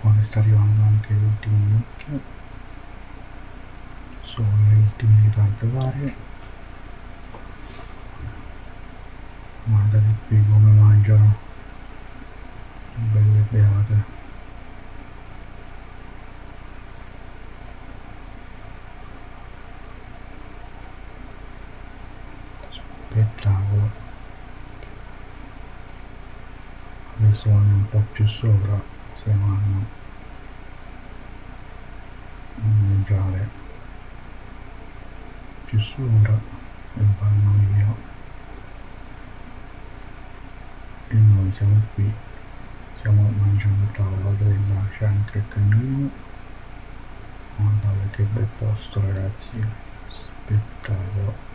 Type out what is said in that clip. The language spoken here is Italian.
Qua sta arrivando anche l'ultimo mucchio, sono le ultime ritardatari. Guardate qui come mangiano, belle beate. Spettacolo. Adesso vanno un po' più sopra, se vanno a mangiare più sopra e vanno via, e noi siamo qui, stiamo mangiando a tavola della, c'è anche il cagnolino. Guardate che bel posto ragazzi, spettacolo.